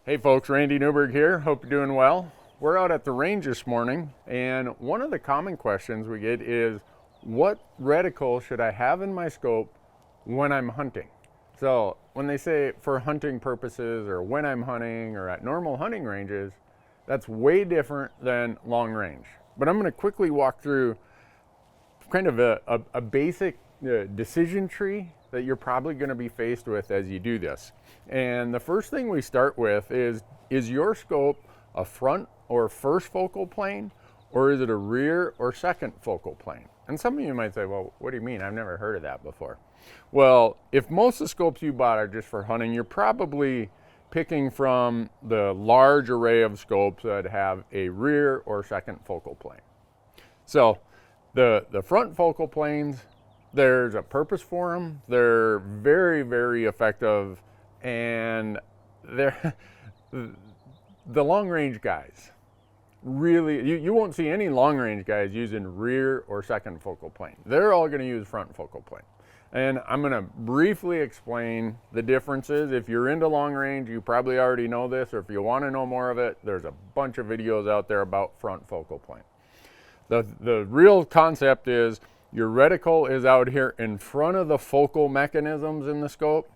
Hey folks, Randy Newberg here. Hope you're doing well. We're out at the range this morning, and one of the common questions we get is, what reticle should I have in my scope when I'm hunting? So when they say for hunting purposes or when I'm hunting or at normal hunting ranges, that's way different than long range. But I'm going to quickly walk through kind of a basic decision tree that you're probably going to be faced with as you do this. And the first thing we start with is your scope a front or first focal plane, or is it a rear or second focal plane? And some of you might say, well, what do you mean? I've never heard of that before. Well, if most of the scopes you bought are just for hunting, you're probably picking from the large array of scopes that have a rear or second focal plane. So the front focal planes, there's a purpose for them. They're very, very effective, and they're the long range guys. Really, you won't see any long range guys using rear or second focal plane. They're all going to use front focal plane. And I'm going to briefly explain the differences. If you're into long range, you probably already know this, or if you want to know more of it, there's a bunch of videos out there about front focal plane. The real concept is your reticle is out here in front of the focal mechanisms in the scope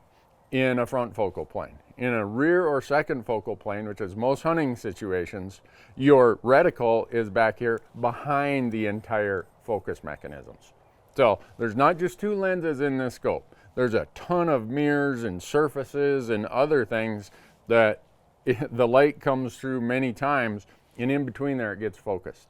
in a front focal plane. In a rear or second focal plane, which is most hunting situations, your reticle is back here behind the entire focus mechanisms. So there's not just two lenses in this scope. There's a ton of mirrors and surfaces and other things that the light comes through many times, and in between there it gets focused.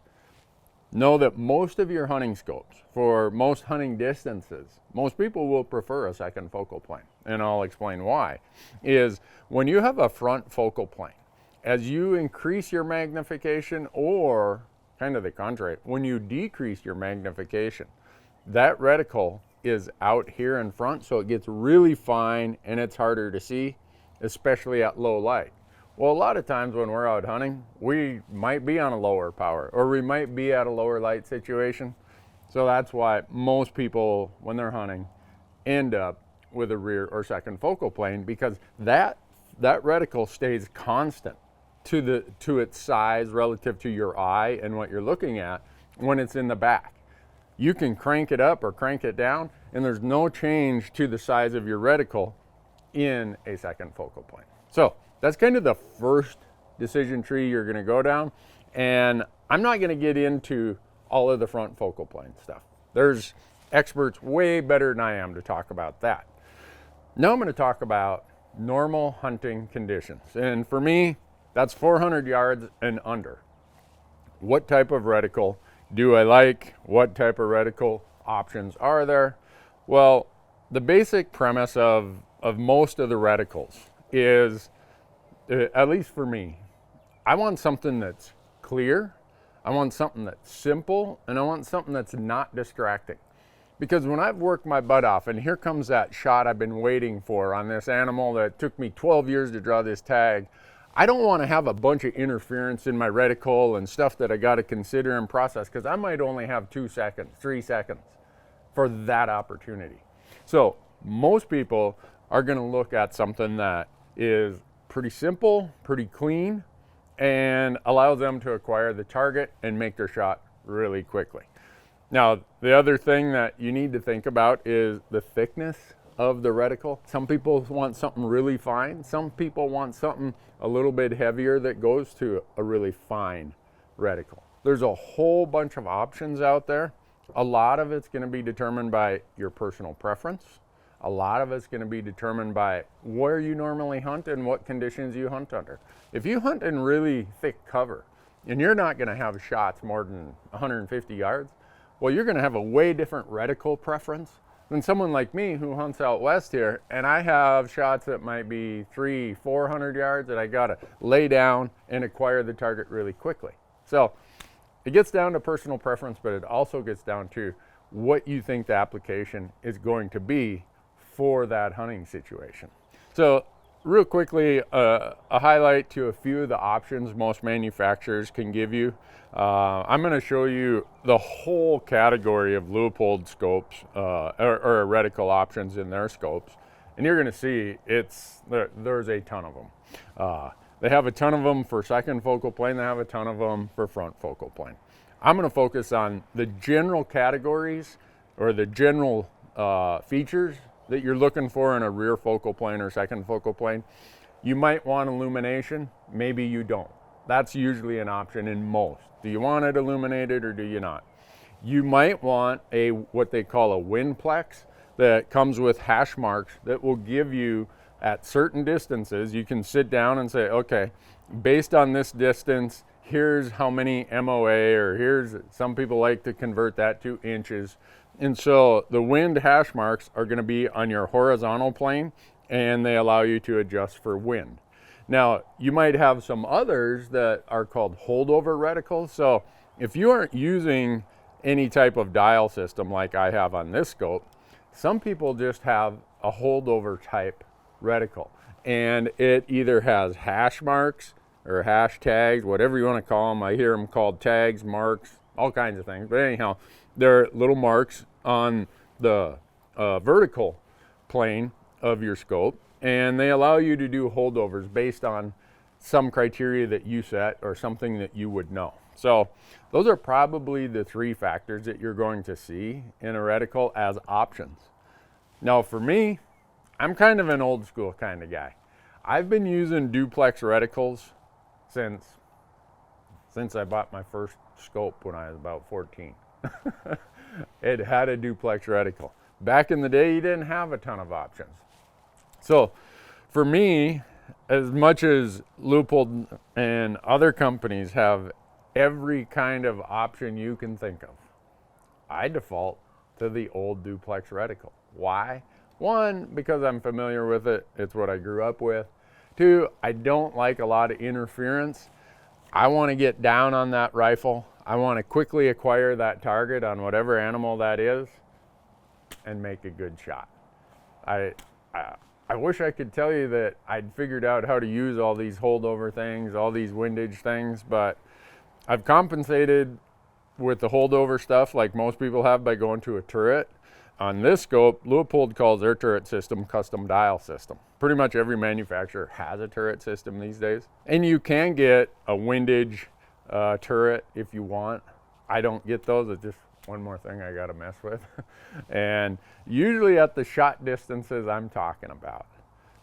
Know that most of your hunting scopes, for most hunting distances, most people will prefer a second focal plane, and I'll explain why. Is when you have a front focal plane, as you increase your magnification, or kind of the contrary, when you decrease your magnification, that reticle is out here in front, so it gets really fine and it's harder to see, especially at low light. Well, a lot of times when we're out hunting, we might be on a lower power, or we might be at a lower light situation. So that's why most people, when they're hunting, end up with a rear or second focal plane, because that reticle stays constant to its size relative to your eye and what you're looking at when it's in the back. You can crank it up or crank it down, and there's no change to the size of your reticle in a second focal plane. So that's kind of the first decision tree you're going to go down, and I'm not going to get into all of the front focal plane stuff. There's experts way better than I am to talk about that. Now I'm going to talk about normal hunting conditions, and for me, that's 400 yards and under. What type of reticle do I like? What type of reticle options are there? Well, the basic premise of most of the reticles is, at least for me, I want something that's clear, I want something that's simple, and I want something that's not distracting. Because when I've worked my butt off, and here comes that shot I've been waiting for on this animal that took me 12 years to draw this tag, I don't want to have a bunch of interference in my reticle and stuff that I got to consider and process, because I might only have 2 seconds, 3 seconds for that opportunity. So most people are going to look at something that is pretty simple, pretty clean, and allows them to acquire the target and make their shot really quickly. Now, the other thing that you need to think about is the thickness of the reticle. Some people want something really fine. Some people want something a little bit heavier that goes to a really fine reticle. There's a whole bunch of options out there. A lot of it's going to be determined by your personal preference. A lot of it's going to be determined by where you normally hunt and what conditions you hunt under. If you hunt in really thick cover and you're not going to have shots more than 150 yards, well, you're going to have a way different reticle preference than someone like me who hunts out west here, and I have shots that might be 300-400 yards that I got to lay down and acquire the target really quickly. So it gets down to personal preference, but it also gets down to what you think the application is going to be for that hunting situation. So real quickly, a highlight to a few of the options most manufacturers can give you. I'm going to show you the whole category of Leupold scopes or reticle options in their scopes, and you're going to see there's a ton of them. They have a ton of them for second focal plane. They have a ton of them for front focal plane. I'm going to focus on the general categories or the general features that you're looking for in a rear focal plane or second focal plane. You might want illumination, maybe you don't. That's usually an option in most. Do you want it illuminated or do you not? You might want what they call a windplex that comes with hash marks that will give you at certain distances, you can sit down and say, okay, based on this distance, here's how many MOA, or some people like to convert that to inches. And so the wind hash marks are going to be on your horizontal plane, and they allow you to adjust for wind. Now, you might have some others that are called holdover reticles. So if you aren't using any type of dial system like I have on this scope, some people just have a holdover type reticle, and it either has hash marks or hash tags, whatever you want to call them. I hear them called tags, marks, all kinds of things. But anyhow, they're little marks on the vertical plane of your scope, and they allow you to do holdovers based on some criteria that you set or something that you would know. So those are probably the three factors that you're going to see in a reticle as options. Now for me, I'm kind of an old school kind of guy. I've been using duplex reticles since I bought my first scope when I was about 14. It had a duplex reticle. Back in the day, you didn't have a ton of options. So for me, as much as Leupold and other companies have every kind of option you can think of, I default to the old duplex reticle. Why? One, because I'm familiar with it. It's what I grew up with. Two, I don't like a lot of interference. I want to get down on that rifle. I want to quickly acquire that target on whatever animal that is and make a good shot. I wish I could tell you that I'd figured out how to use all these holdover things, all these windage things, but I've compensated with the holdover stuff like most people have by going to a turret. On this scope, Leupold calls their turret system custom dial system. Pretty much every manufacturer has a turret system these days. And you can get a windage turret if you want. I don't get those. It's just one more thing I gotta mess with. And usually at the shot distances I'm talking about,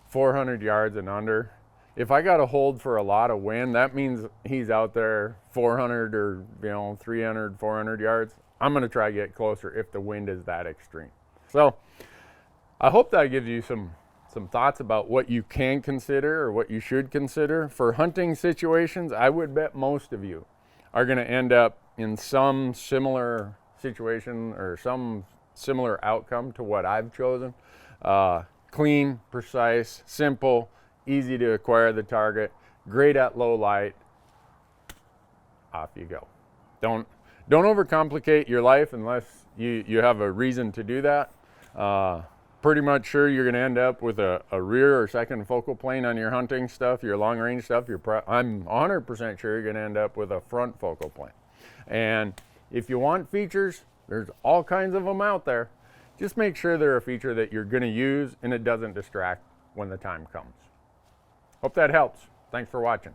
400 yards and under. If I got a hold for a lot of wind, that means he's out there 400 or 300, 400 yards. I'm going to try to get closer if the wind is that extreme. So I hope that gives you some thoughts about what you can consider or what you should consider. For hunting situations, I would bet most of you are going to end up in some similar situation or some similar outcome to what I've chosen. Clean, precise, simple, easy to acquire the target, great at low light. Off you go. Don't overcomplicate your life unless you have a reason to do that. Pretty much sure you're going to end up with a rear or second focal plane on your hunting stuff, your long range stuff. I'm 100% sure you're going to end up with a front focal plane. And if you want features, there's all kinds of them out there. Just make sure they're a feature that you're going to use and it doesn't distract when the time comes. Hope that helps. Thanks for watching.